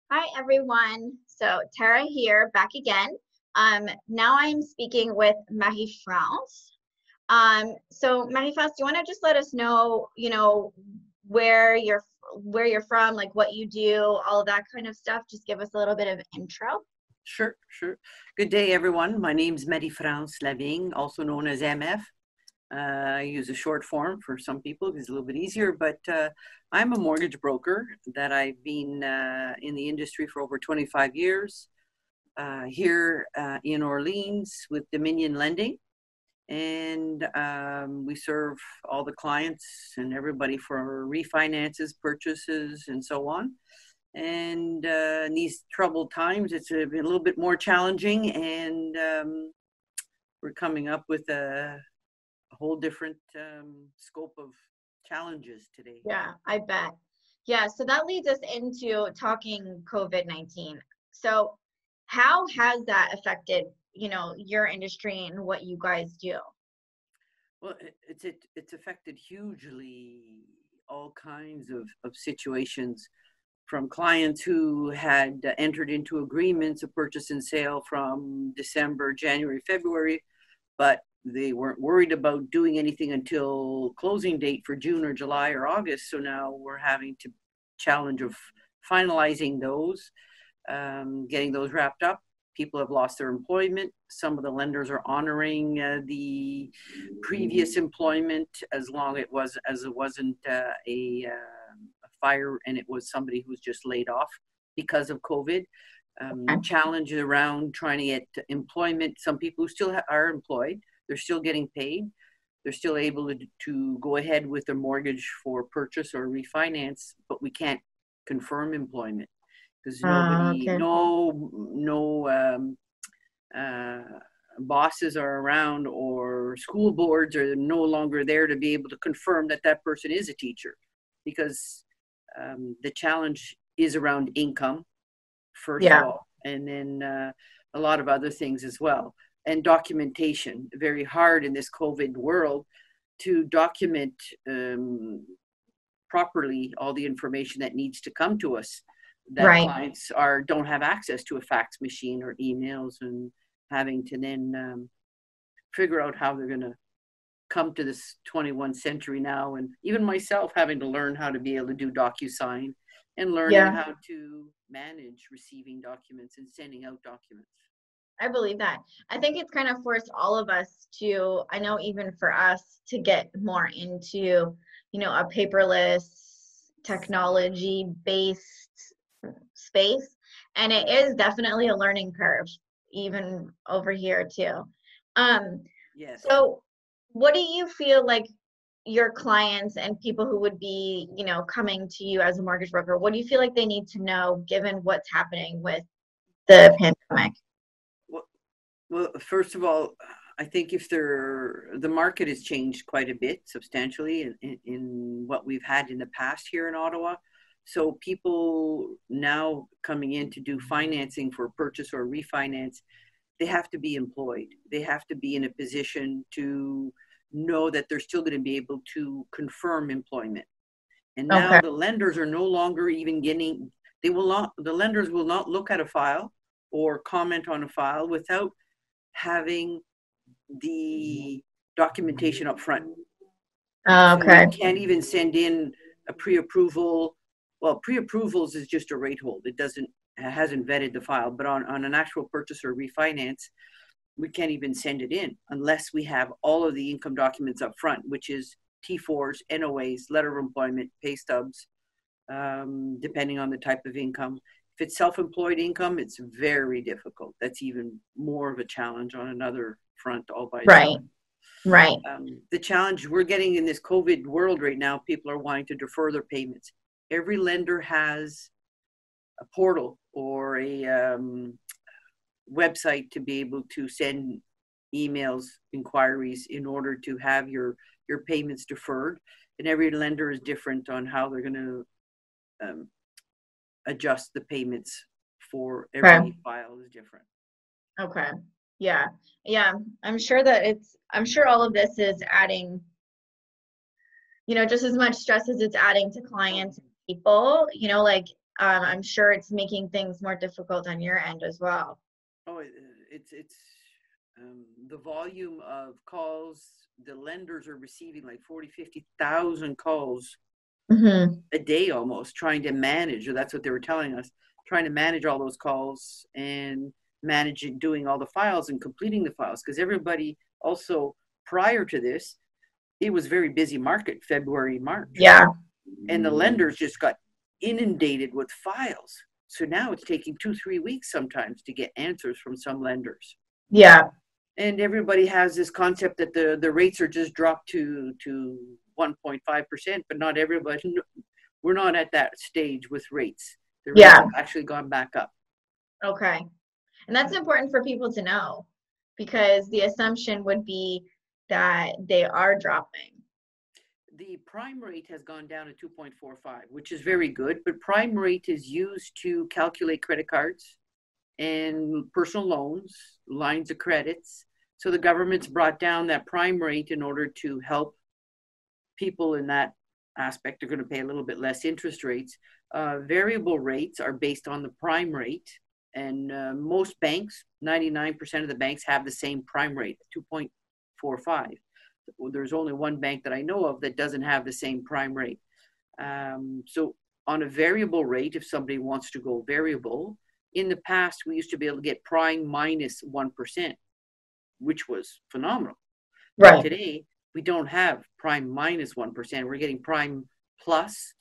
Hi, everyone. So Tara here, back again. Now I'm speaking with Marie-France. So Marie-France, do you want to just let us know, where you're from, like what you do, all of that kind of stuff? Just give us a little bit of intro. Sure, sure. Good day, everyone. My name's Marie-France Lavigne, also known as MF. I use a short form for some people because it's a little bit easier, but I'm a mortgage broker that I've been in the industry for over 25 years here in Orleans with Dominion Lending. And we serve all the clients and everybody for refinances, purchases, and so on. And in these troubled times, it's a little bit more challenging, and we're coming up with a whole different scope of challenges today. Yeah, I bet. Yeah, so that leads us into talking COVID-19. So how has that affected, your industry and what you guys do? Well, it's affected hugely all kinds of situations, from clients who had entered into agreements of purchase and sale from December, January, February, but they weren't worried about doing anything until closing date for June or July or August. So now we're having to challenge of finalizing those, getting those wrapped up. People have lost their employment. Some of the lenders are honoring the previous employment as long as it wasn't a fire and it was somebody who was just laid off because of COVID. Challenges around trying to get employment. Some people who still are employed, they're still getting paid. They're still able to go ahead with their mortgage for purchase or refinance, but we can't confirm employment because nobody, Okay. no bosses are around, or school boards are no longer there to be able to confirm that that person is a teacher, because the challenge is around income, first of Yeah. all, and then a lot of other things as well. And documentation, very hard in this COVID world to document properly all the information that needs to come to us, that Right. clients don't have access to a fax machine or emails, and having to then figure out how they're going to come to this 21st century now. And even myself having to learn how to be able to do DocuSign and learning Yeah, how to manage receiving documents and sending out documents. I believe that. I think it's kind of forced all of us to, I know even for us, to get more into, a paperless, technology-based space. And it is definitely a learning curve, even over here too. Um, Yes. so what do you feel like your clients and people who would be, coming to you as a mortgage broker, what do you feel like they need to know given what's happening with the pandemic? Well, first of all, I think the market has changed quite a bit substantially in what we've had in the past here in Ottawa. So people now coming in to do financing for purchase or refinance, they have to be employed. They have to be in a position to know that they're still going to be able to confirm employment. And now Okay. the lenders are no longer even the lenders will not look at a file or comment on a file without having the documentation up front. So Okay. we can't even send in a pre-approval. Well, pre-approvals is just a rate hold. Hasn't vetted the file, but on an actual purchase or refinance, we can't even send it in unless we have all of the income documents up front, which is T4s, NOAs, letter of employment, pay stubs, depending on the type of income. If it's self-employed income, it's very difficult. That's even more of a challenge on another front all by Right. itself. Right. The challenge we're getting in this COVID world right now, people are wanting to defer their payments. Every lender has a portal or a website to be able to send emails, inquiries in order to have your payments deferred. And every lender is different on how they're going to adjust the payments for Okay. every file is different. Okay. Yeah. Yeah. I'm sure all of this is adding just as much stress as it's adding to clients and people, like I'm sure it's making things more difficult on your end as well. Oh, it's the volume of calls the lenders are receiving, like 40, 50,000 calls Mm-hmm. a day, almost trying to manage, or that's what they were telling us, trying to manage all those calls and managing doing all the files and completing the files, because everybody also, prior to this, it was very busy market, February, March, Yeah. and the lenders just got inundated with files. So now it's taking 2-3 weeks sometimes to get answers from some lenders. Yeah. And everybody has this concept that the rates are just dropped to 1.5%, but not everybody. We're not at that stage with rates. The rates Yeah. have actually gone back up. Okay. And that's important for people to know, because the assumption would be that they are dropping. The prime rate has gone down to 2.45, which is very good, but prime rate is used to calculate credit cards and personal loans, lines of credits. So the government's brought down that prime rate in order to help people in that aspect. Are going to pay a little bit less interest rates. Variable rates are based on the prime rate, and most banks, 99% of the banks, have the same prime rate, 2.45. There's only one bank that I know of that doesn't have the same prime rate. So on a variable rate, if somebody wants to go variable, in the past, we used to be able to get prime minus 1%, which was phenomenal. But Right. today, we don't have prime minus 1%. We're getting prime plus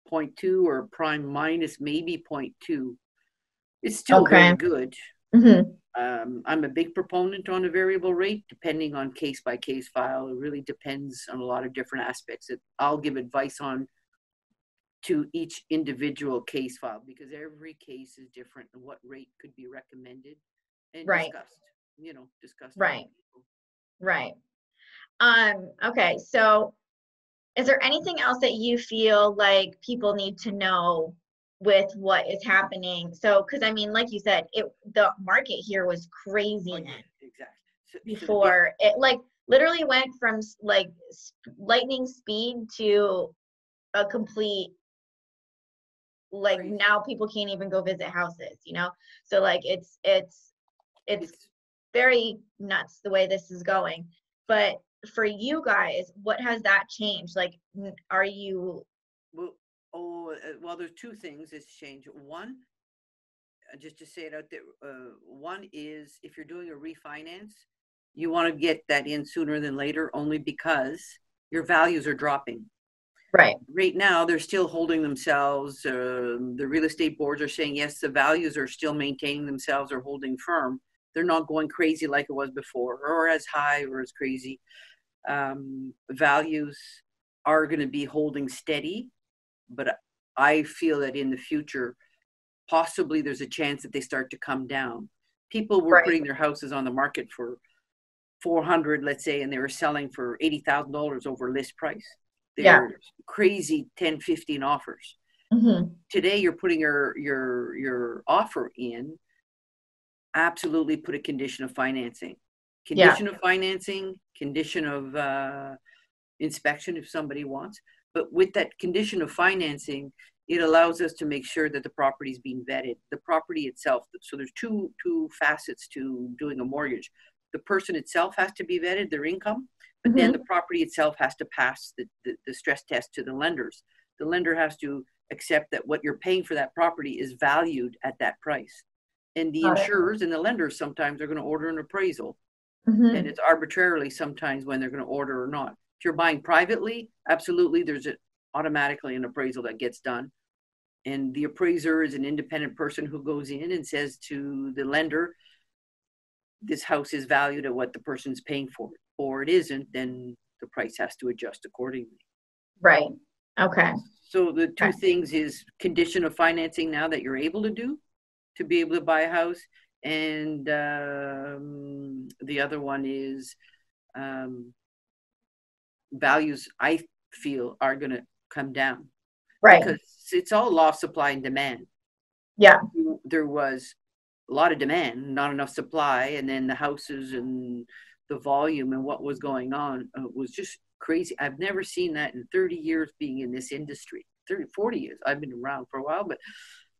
0.2 or prime minus maybe 0.2. It's still Okay. very good. Mm-hmm. I'm a big proponent on a variable rate, depending on case by case file. It really depends on a lot of different aspects that I'll give advice on to each individual case file, because every case is different and what rate could be recommended and Right. discussed with Right. people. Right. Okay. So is there anything else that you feel like people need to know with what is happening? So, because I mean, like you said, the market here was Oh craziness yeah, exactly. So the big before. It like literally went from like lightning speed to a complete, like, crazy. now people can't even go visit houses. So like it's It's very nuts the way this is going. But for you guys, what has that changed? Like, are you? well, well, there's two things that's changed. One, just to say it out there, one is if you're doing a refinance, you want to get that in sooner than later, only because your values are dropping. Right. Right now, they're still holding themselves. The real estate boards are saying, yes, the values are still maintaining themselves or holding firm. They're not going crazy like it was before, or as high or as crazy. Values are going to be holding steady, but I feel that in the future, possibly there's a chance that they start to come down. People were Right. putting their houses on the market for 400, let's say, and they were selling for $80,000 over list price. Yeah. They're crazy 10, 15 offers. Mm-hmm. Today, you're putting your offer in. Absolutely, put a condition of financing. Yeah. Condition of financing, condition of inspection if somebody wants. But with that condition of financing, it allows us to make sure that the property is being vetted. The property itself. So there's two facets to doing a mortgage. The person itself has to be vetted, their income, but then the Mm-hmm. property itself has to pass the stress test to the lenders. The lender has to accept that what you're paying for that property is valued at that price. And the Got it. insurers and the lenders sometimes are going to order an appraisal. And Mm-hmm. it's arbitrarily sometimes when they're going to order or not. If you're buying privately, absolutely, there's automatically an appraisal that gets done. And the appraiser is an independent person who goes in and says to the lender, this house is valued at what the person's paying for it, or it isn't, then the price has to adjust accordingly. Right. Okay. So the two Okay. things is condition of financing now that you're able to do to be able to buy a house, and the other one is values. I feel are going to come down Right. because it's all law of supply and demand. Yeah. There was a lot of demand, not enough supply, and then the houses and the volume and what was going on was just crazy. I've never seen that in 30 years being in this industry. 30, 40 years. I've been around for a while, but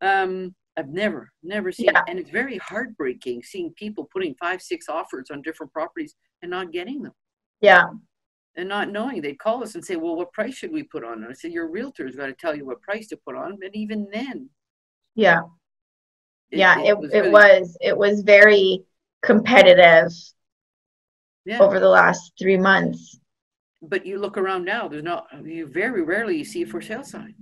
I've never seen it. Yeah. And it's very heartbreaking seeing people putting 5, 6 offers on different properties and not getting them. Yeah. And not knowing. They'd call us and say, well, what price should we put on? And I said, your realtor's got to tell you what price to put on. But even then, Yeah. Yeah. it was It really, was, it was very competitive yeah. over the last 3 months. But you look around now, you very rarely you see a for sale sign.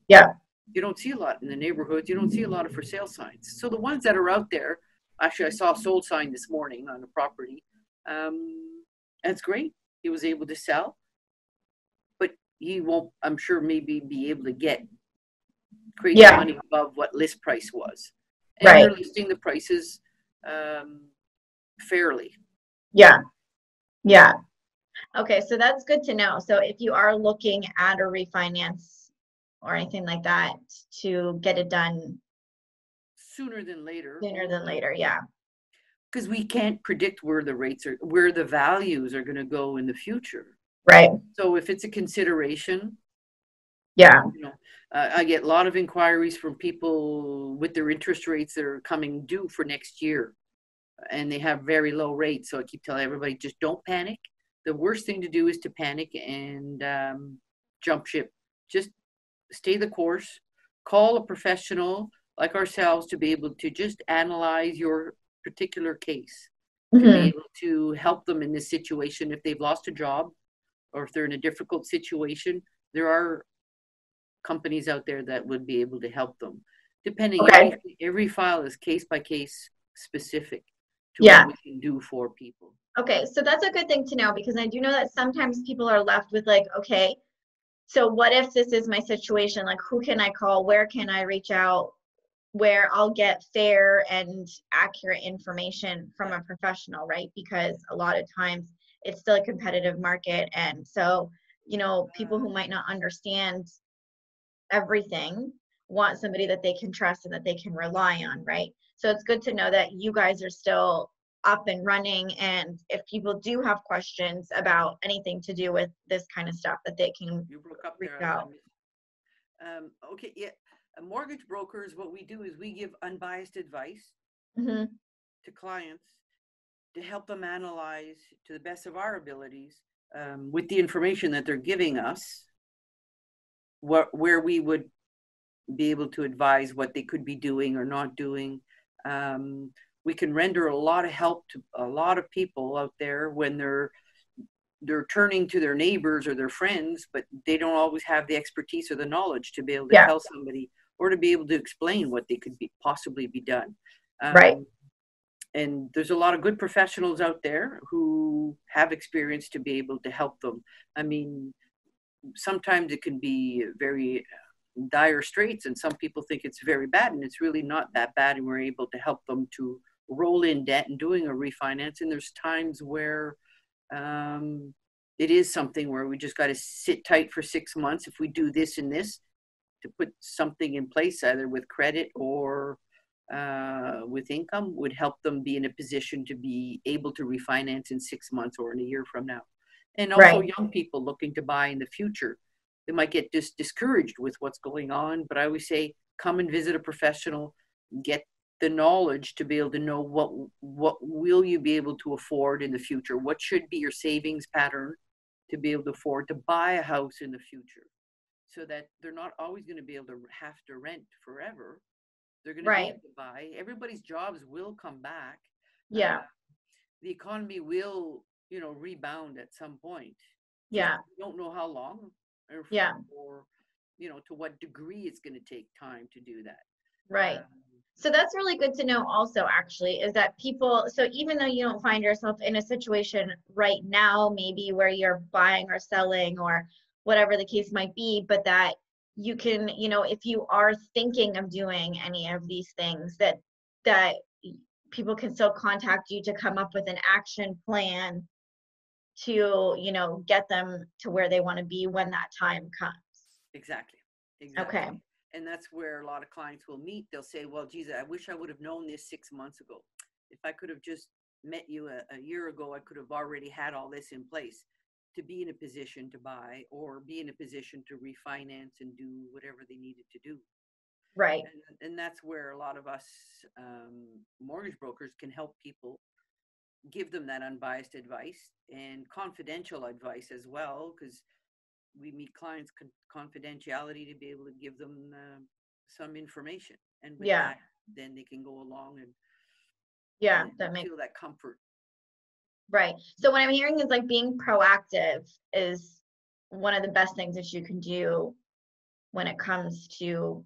Yeah. You don't see a lot in the neighborhoods. You don't see a lot of for sale signs. So the ones that are out there, actually, I saw a sold sign this morning on a property. That's great. He was able to sell, but he won't, I'm sure, maybe be able to get crazy Yeah. money above what list price was. And Right. they're listing the prices fairly. Yeah. Yeah. Okay, so that's good to know. So if you are looking at a refinance or anything like that, to get it done Sooner than later. sooner than later. Yeah. Because we can't predict where the rates are, where the values are going to go in the future. Right. So if it's a consideration, Yeah. you know, I get a lot of inquiries from people with their interest rates that are coming due for next year, and they have very low rates. So I keep telling everybody, just don't panic. The worst thing to do is to panic and jump ship. Just stay the course. Call a professional like ourselves to be able to just analyze your particular case, to be Hmm. able to help them in this situation if they've lost a job or if they're in a difficult situation. There are companies out there that would be able to help them. Depending, Okay. every file is case by case specific to Yeah. what we can do for people. Okay, so that's a good thing to know because I do know that sometimes people are left with like, okay, so what if this is my situation? Like, who can I call? Where can I reach out? Where I'll get fair and accurate information from Yeah. a professional, right? Because a lot of times it's still a competitive market. And so, people who might not understand everything want somebody that they can trust and that they can rely on, right? So it's good to know that you guys are still up and running, and if people do have questions about anything to do with this kind of stuff, that they can You broke up reach there. out. Okay, yeah. Mortgage brokers, what we do is we give unbiased advice Hmm. to clients to help them analyze to the best of our abilities with the information that they're giving us, where we would be able to advise what they could be doing or not doing. We can render a lot of help to a lot of people out there when they're turning to their neighbors or their friends, but they don't always have the expertise or the knowledge to be able to Yeah. tell somebody or to be able to explain what they could be possibly be done. Right. And there's a lot of good professionals out there who have experience to be able to help them. I mean, sometimes it can be very dire straits, and some people think it's very bad, and it's really not that bad. And we're able to help them to roll in debt and doing a refinance. And there's times where it is something where we just got to sit tight for 6 months. If we do this and this to put something in place, either with credit or with income, would help them be in a position to be able to refinance in 6 months or in a year from now. And also Right. young people looking to buy in the future, they might get discouraged with what's going on. But I always say, come and visit a professional, get the knowledge to be able to know what will you be able to afford in the future, what should be your savings pattern to be able to afford to buy a house in the future, so that they're not always going to be able to have to rent forever. They're going to be Right. able to buy. Everybody's jobs will come back. Yeah. The economy will, rebound at some point. Just Yeah. don't know how long Yeah. or to what degree it's going to take time to do that. Right. So that's really good to know also, actually, is that people, so even though you don't find yourself in a situation right now, maybe where you're buying or selling or whatever the case might be, but that you can, if you are thinking of doing any of these things, that people can still contact you to come up with an action plan to, get them to where they want to be when that time comes. Exactly. Okay. And that's where a lot of clients will meet. They'll say, well, geez, I wish I would have known this 6 months ago. If I could have just met you a year ago, I could have already had all this in place. to be in a position to buy or be in a position to refinance and do whatever they needed to do. Right. And that's where a lot of us mortgage brokers can help people, give them that unbiased advice and confidential advice as well, because we meet clients confidentiality to be able to give them some information, and with Yeah. that then they can go along Yeah, and that makes feel that comfort. right. So what I'm hearing is like being proactive is one of the best things that you can do when it comes to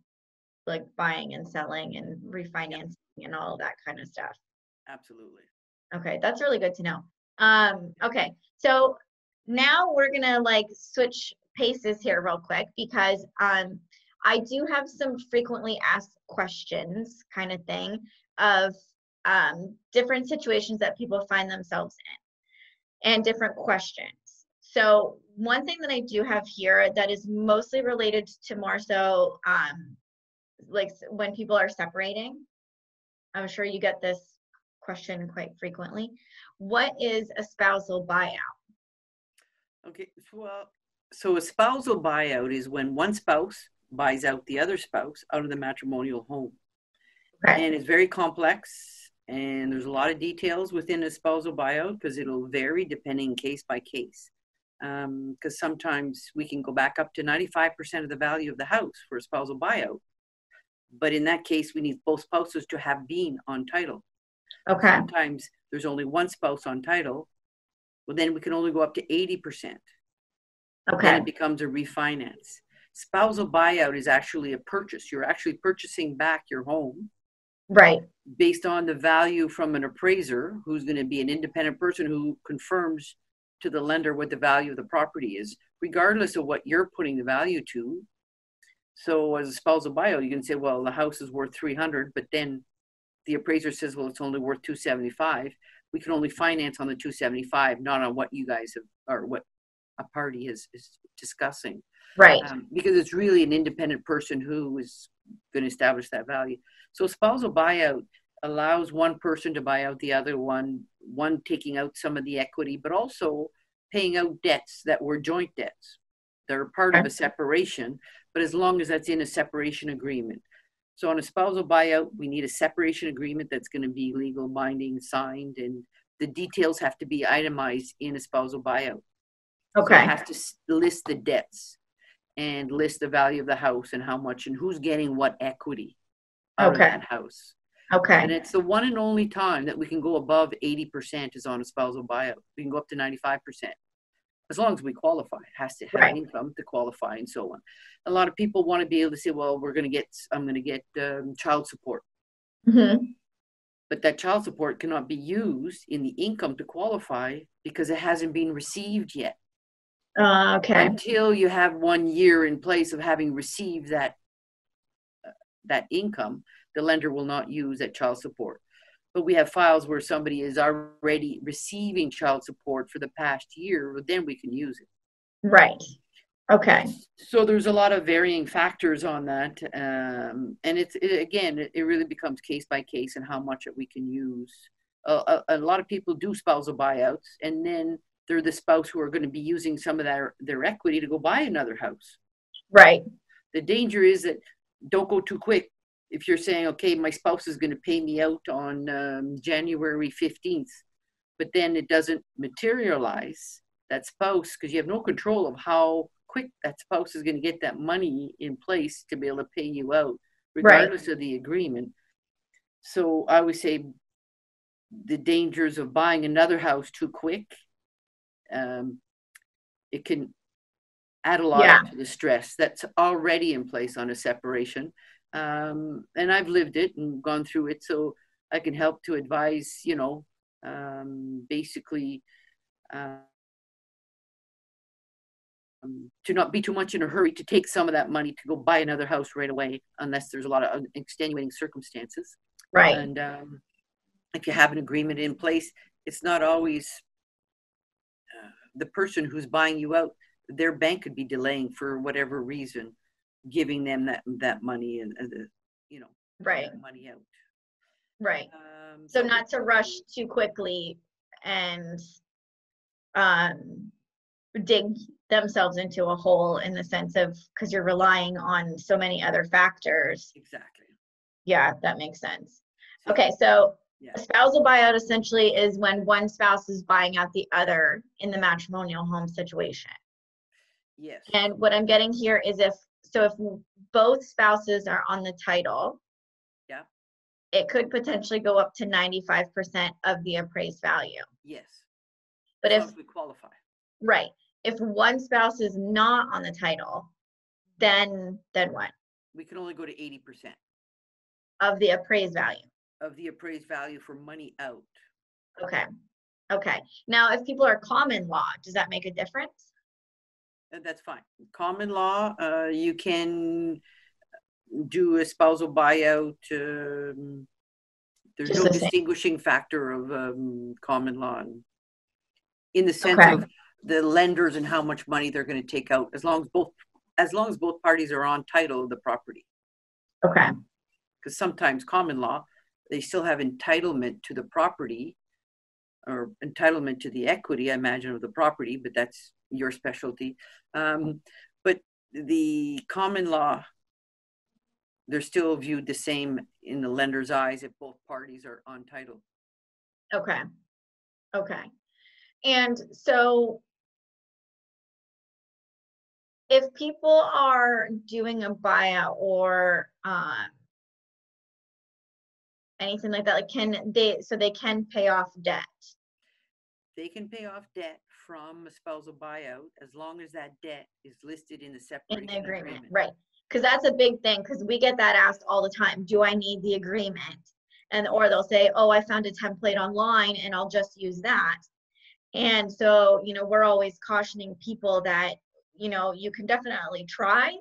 like buying and selling and Yeah, refinancing and all of that kind of stuff. absolutely. Okay, that's really good to know. Okay, so now we're gonna like switch paces here real quick because I do have some frequently asked questions kind of thing of different situations that people find themselves in and different questions. So one thing that I do have here that is mostly related to more so like when people are separating. I'm sure you get this question quite frequently. What is a spousal buyout? Okay, well, so a spousal buyout is when one spouse buys out the other spouse out of the matrimonial home. Okay. And it's very complex, and there's a lot of details within a spousal buyout because it'll vary depending case by case. Because sometimes we can go back up to 95% of the value of the house for a spousal buyout. But in that case, we need both spouses to have been on title. Okay. Sometimes there's only one spouse on title. Well, then we can only go up to 80%. Then Okay. it becomes a refinance. Spousal buyout is actually a purchase. You're actually purchasing back your home Right. based on the value from an appraiser who's going to be an independent person who confirms to the lender what the value of the property is, regardless of what you're putting the value to. So as a spousal buyout, you can say, well, the house is worth 300, but then the appraiser says, well, it's only worth 275. We can only finance on the 275, not on what you guys have or what a party is discussing. Right. Because it's really an independent person who is going to establish that value. So spousal buyout allows one person to buy out the other one taking out some of the equity, but also paying out debts that were joint debts. They're part of a separation, but as long as that's in a separation agreement. So on a spousal buyout, we need a separation agreement that's going to be legal, binding, signed, and the details have to be itemized in a spousal buyout. So it Okay. has to list the debts and list the value of the house and how much and who's getting what equity out of Okay. that house. Okay. And it's the one and only time that we can go above 80% is on a spousal buyout. We can go up to 95%. As long as we qualify, it has to have Right. income to qualify and so on. A lot of people want to be able to say, well, I'm going to get child support. Mm-hmm. But that child support cannot be used in the income to qualify because it hasn't been received yet. Okay. Until you have 1 year in place of having received that income, the lender will not use that child support. But we have files where somebody is already receiving child support for the past year, then we can use it. Right. Okay. So there's a lot of varying factors on that. And it really becomes case by case and how much we can use. A lot of people do spousal buyouts, and then they're the spouse who are going to be using some of their equity to go buy another house. Right. The danger is that don't go too quick. If you're saying, okay, my spouse is going to pay me out on January 15th, but then it doesn't materialize, that spouse, because you have no control of how quick that spouse is going to get that money in place to be able to pay you out, regardless of the agreement. So I would say the dangers of buying another house too quick, it can add a lot to the stress that's already in place on a separation. And I've lived it and gone through it, so I can help to advise, basically to not be too much in a hurry to take some of that money to go buy another house right away, unless there's a lot of extenuating circumstances. Right. And if you have an agreement in place, it's not always the person who's buying you out. Their bank could be delaying for whatever reason, giving them that money and Right. money out. Right. So not to rush too quickly and dig themselves into a hole in the sense of because you're relying on so many other factors. Exactly. Yeah, that makes sense. See, Okay, so yeah. a spousal buyout essentially is when one spouse is buying out the other in the matrimonial home situation. Yes. And what I'm getting here is if both spouses are on the title, Yeah. it could potentially go up to 95% of the appraised value. Yes. But As long if, as we qualify. right, if one spouse is not on the title, then what? We can only go to 80% Of the appraised value. of the appraised value for money out. Okay. Okay. Now, if people are common law, does that make a difference? That's fine. Common law, you can do a spousal buyout. There's Just no the same. distinguishing factor of common law in the sense Okay. of the lenders and how much money they're going to take out, as long as both parties are on title of the property. Okay. Because sometimes common law, they still have entitlement to the property or entitlement to the equity, I imagine, of the property, but that's your specialty. But the common law, they're still viewed the same in the lender's eyes if both parties are on title. Okay. Okay. And so if people are doing a buyout or anything like that, like they can pay off debt. They can pay off debt from a spousal buyout as long as that debt is listed in the In the separation agreement, agreement. right? Because that's a big thing. Because we get that asked all the time. Do I need the agreement? And or they'll say, oh, I found a template online and I'll just use that. And so, we're always cautioning people that, you can definitely try,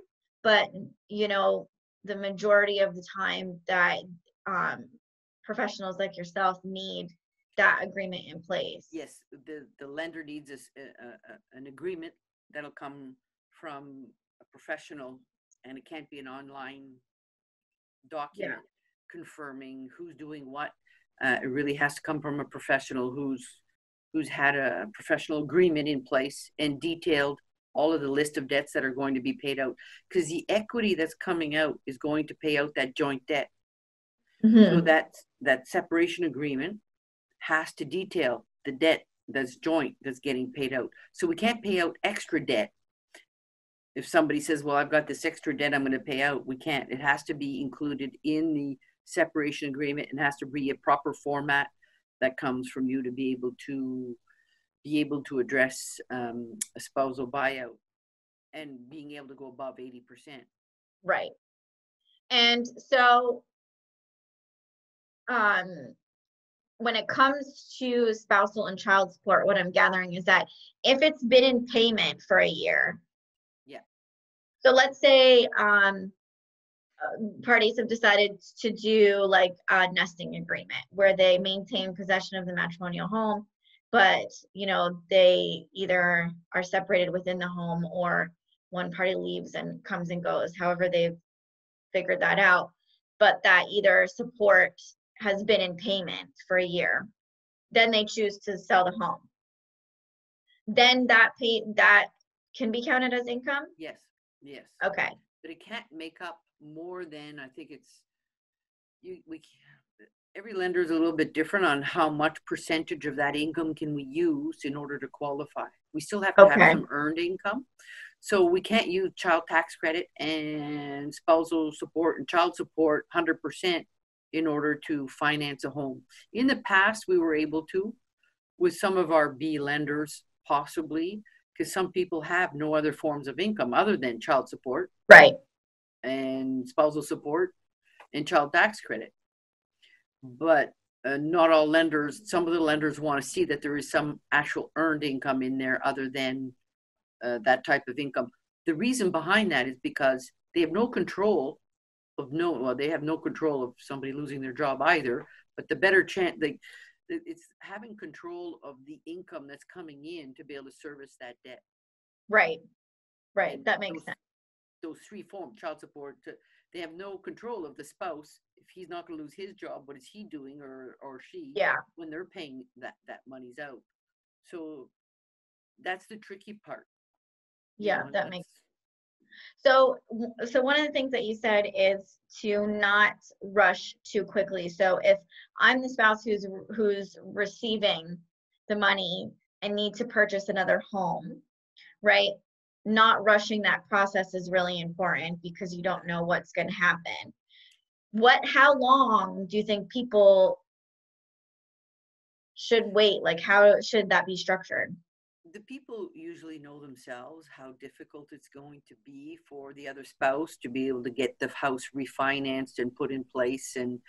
but, the majority of the time that professionals like yourself need that agreement in place. Yes, the lender needs an agreement that'll come from a professional, and it can't be an online document confirming who's doing what. It really has to come from a professional who's had a professional agreement in place and detailed all of the list of debts that are going to be paid out, because the equity that's coming out is going to pay out that joint debt. So Mm-hmm. that separation agreement has to detail the debt that's joint that's getting paid out. So we can't pay out extra debt. If somebody says, well, I've got this extra debt I'm going to pay out, we can't. It has to be included in the separation agreement and has to be a proper format that comes from you to be able to address a spousal buyout and being able to go above 80%. Right. And so, when it comes to spousal and child support, what I'm gathering is that if it's been in payment for a year, Yeah. so let's say parties have decided to do like a nesting agreement where they maintain possession of the matrimonial home, but they either are separated within the home or one party leaves and comes and goes, however they've figured that out, but that either support has been in payment for a year, then they choose to sell the home, then that can be counted as income. Yes. Yes. Okay. But it can't make up more than, I think it's every lender is a little bit different on how much percentage of that income can we use in order to qualify. We still have to have Okay. some earned income. So we can't use child tax credit and spousal support and child support 100% in order to finance a home. In the past, we were able to with some of our B lenders, possibly, because some people have no other forms of income other than child support. Right. And spousal support and child tax credit. But not all lenders, some of the lenders want to see that there is some actual earned income in there other than that type of income. The reason behind that is because they have no control they have no control of somebody losing their job either, but the better chance, it's having control of the income that's coming in to be able to service that debt. Right. Right. And That makes sense. those three forms, child support, they have no control of the spouse. If he's not going to lose his job, what is he doing or she Yeah. when they're paying that money's out? So that's the tricky part, Yeah, and that makes so one of the things that you said is to not rush too quickly. So if I'm the spouse who's receiving the money and need to purchase another home, right? Not rushing that process is really important because you don't know what's going to happen. How long do you think people should wait? Like, how should that be structured? the people usually know themselves how difficult it's going to be for the other spouse to be able to get the house refinanced and put in place, and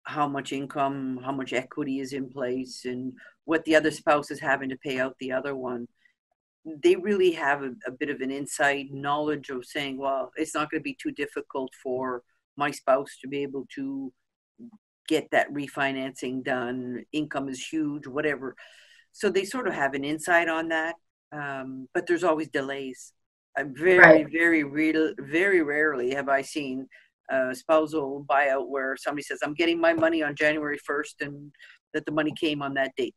how much income, how much equity is in place, and what the other spouse is having to pay out the other one. They really have a bit of an inside knowledge of saying, well, it's not going to be too difficult for my spouse to be able to get that refinancing done. Income is huge, whatever. So they sort of have an insight on that. But there's always delays. Right, Very rarely have I seen a spousal buyout where somebody says, I'm getting my money on January 1st, and that the money came on that date.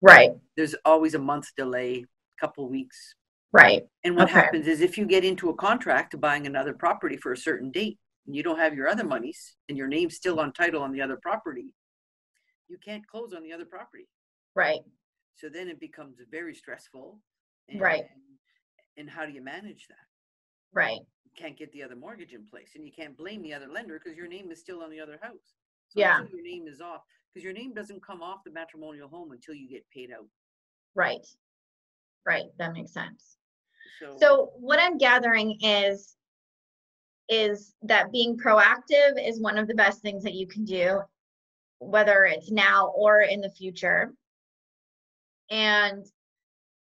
right, There's always a month's delay, couple weeks. right. And what Okay, happens is, if you get into a contract to buying another property for a certain date and you don't have your other monies and your name's still on title on the other property, you can't close on the other property. right, So then it becomes very stressful. And right, and how do you manage that? right. You can't get the other mortgage in place, and you can't blame the other lender because your name is still on the other house. So Yeah, until your name is off, because your name doesn't come off the matrimonial home until you get paid out. right, right. That makes sense. So So what I'm gathering is that being proactive is one of the best things that you can do, whether it's now or in the future. And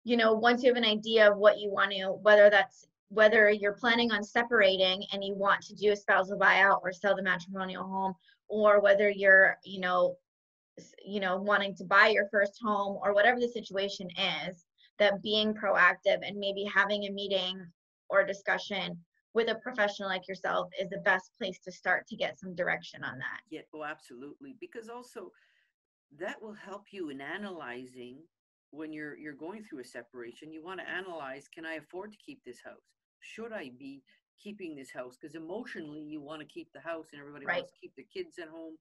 once you have an idea of what you want to, whether you're planning on separating and you want to do a spousal buyout or sell the matrimonial home, or whether you're, wanting to buy your first home, or whatever the situation is, that being proactive and maybe having a meeting or discussion with a professional like yourself is the best place to start to get some direction on that. yeah, oh, absolutely. Because also that will help you in analyzing when you're going through a separation. You want to analyze, can I afford to keep this house? Should I be keeping this house? Because emotionally you want to keep the house and everybody Right, wants to keep the kids at home.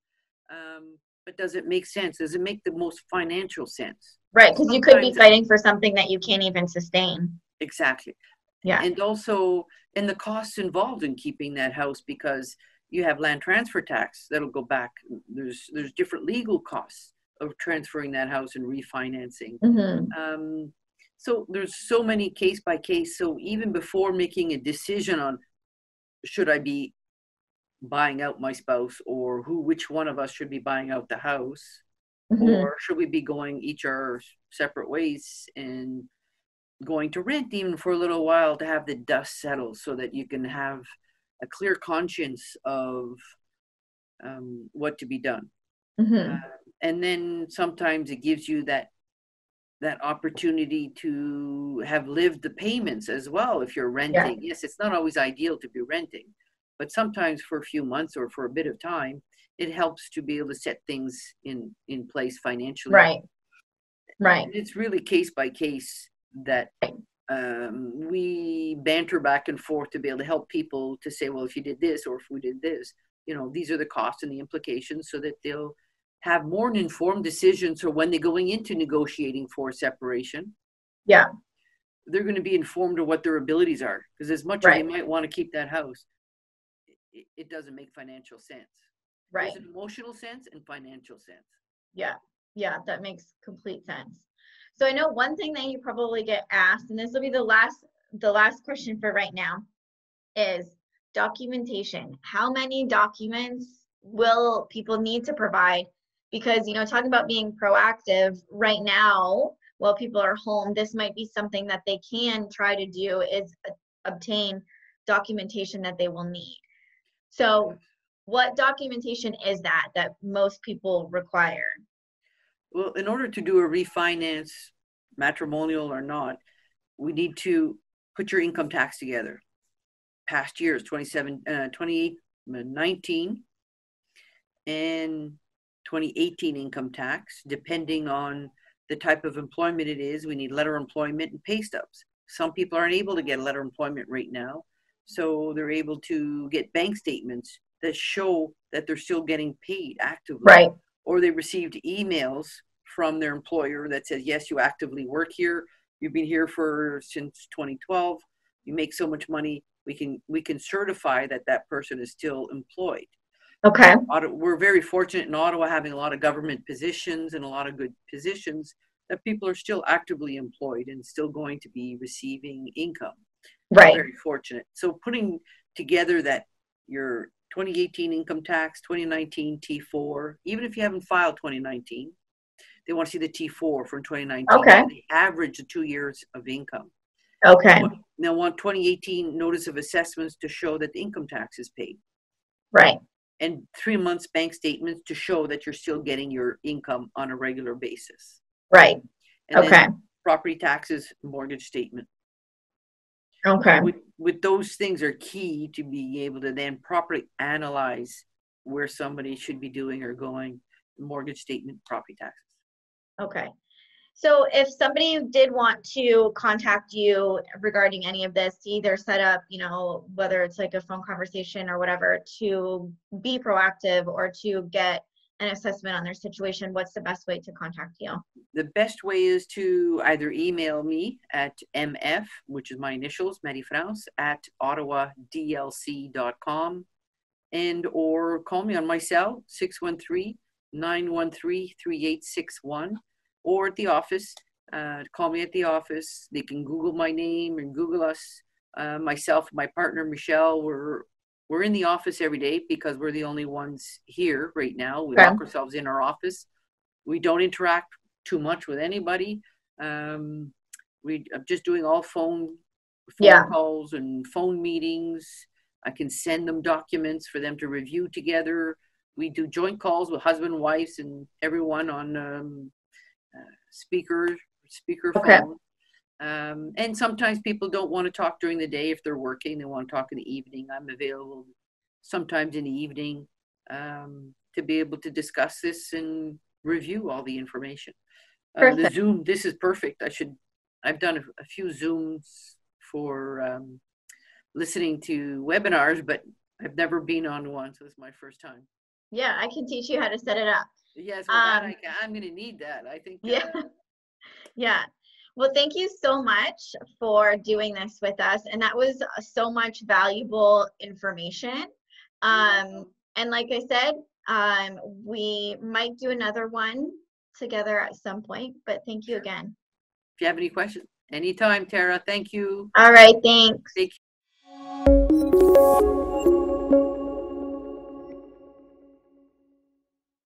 But does it make sense? Does it make the most financial sense? right, because you could be Sometimes, fighting for something that you can't even sustain. exactly. Yeah, And also, and the costs involved in keeping that house, because you have land transfer tax that'll go back. There's different legal costs of transferring that house and refinancing. hmm, Um, so there's so many case by case. So even before making a decision on, should I be buying out my spouse, or which one of us should be buying out the house, hmm, or should we be going each our separate ways and going to rent even for a little while to have the dust settle, so that you can have a clear conscience of what to be done. hmm, And then sometimes it gives you that opportunity to have lived the payments as well. If you're yeah, renting, yes, it's not always ideal to be renting, but sometimes for a few months or for a bit of time, it helps to be able to set things in place financially. right, right, And it's really case by case that we banter back and forth to be able to help people to say, well, if you did this, or if we did this, these are the costs and the implications, so that they'll have more informed decisions. So when they're going into negotiating for separation, yeah, they're going to be informed of what their abilities are. Because as much as they right, might want to keep that house, it doesn't make financial sense. There's right. an emotional sense and financial sense. Yeah, yeah, that makes complete sense. So I know one thing that you probably get asked, and this will be the last question for right now, is documentation. How many documents will people need to provide? Because, talking about being proactive right now, while people are home, this might be something that they can try to do, is obtain documentation that they will need. So what documentation is that most people require? Well, in order to do a refinance, matrimonial or not, we need to put your income tax together. Past years, 2019 and 2018 income tax, depending on the type of employment it is. We need letter of employment and pay stubs. Some people aren't able to get a letter of employment right now, so they're able to get bank statements that show that they're still getting paid actively. Right. Or they received emails from their employer that says, yes, you actively work here. You've been here since 2012. You make so much money. We can certify that that person is still employed. Okay. We're very fortunate in Ottawa having a lot of government positions and a lot of good positions that people are still actively employed and still going to be receiving income. Right. We're very fortunate. So putting together that your 2018 income tax, 2019 T4, even if you haven't filed 2019, they want to see the T4 from 2019. Okay. The average of 2 years of income. Okay. Now want 2018 notice of assessments to show that the income tax is paid. Right. And 3 months bank statements to show that you're still getting your income on a regular basis. Right. And okay. then property taxes, mortgage statement. Okay. With those things are key to being able to then properly analyze where somebody should be doing or going, mortgage statement, property taxes. Okay. So if somebody did want to contact you regarding any of this, to either set up, whether it's like a phone conversation or whatever, to be proactive or to get an assessment on their situation, what's the best way to contact you? The best way is to either email me at mf, which is my initials, Marie-France, at ottawadlc.com, and or call me on my cell, 613-913-3861, or at the office. Call me at the office. They can Google my name and Google us. Myself, my partner, Michelle, we're in the office every day because we're the only ones here right now. We lock ourselves in our office. We don't interact too much with anybody. We are just doing all phone calls and phone meetings. I can send them documents for them to review together. We do joint calls with husband, wives, and everyone on speaker phone. And sometimes people don't want to talk during the day if they're working. They want to talk in the evening. I'm available sometimes in the evening to be able to discuss this and review all the information. The Zoom, this is perfect. I've done a few Zooms for listening to webinars, but I've never been on one, so it's my first time. Yeah, I can teach you how to set it up. Yes, well, I'm going to need that. I think. Yeah. Well, thank you so much for doing this with us. And that was so much valuable information. And like I said, we might do another one together at some point, but thank you again. If you have any questions, anytime, Tarah. Thank you. All right. Thanks. Take care.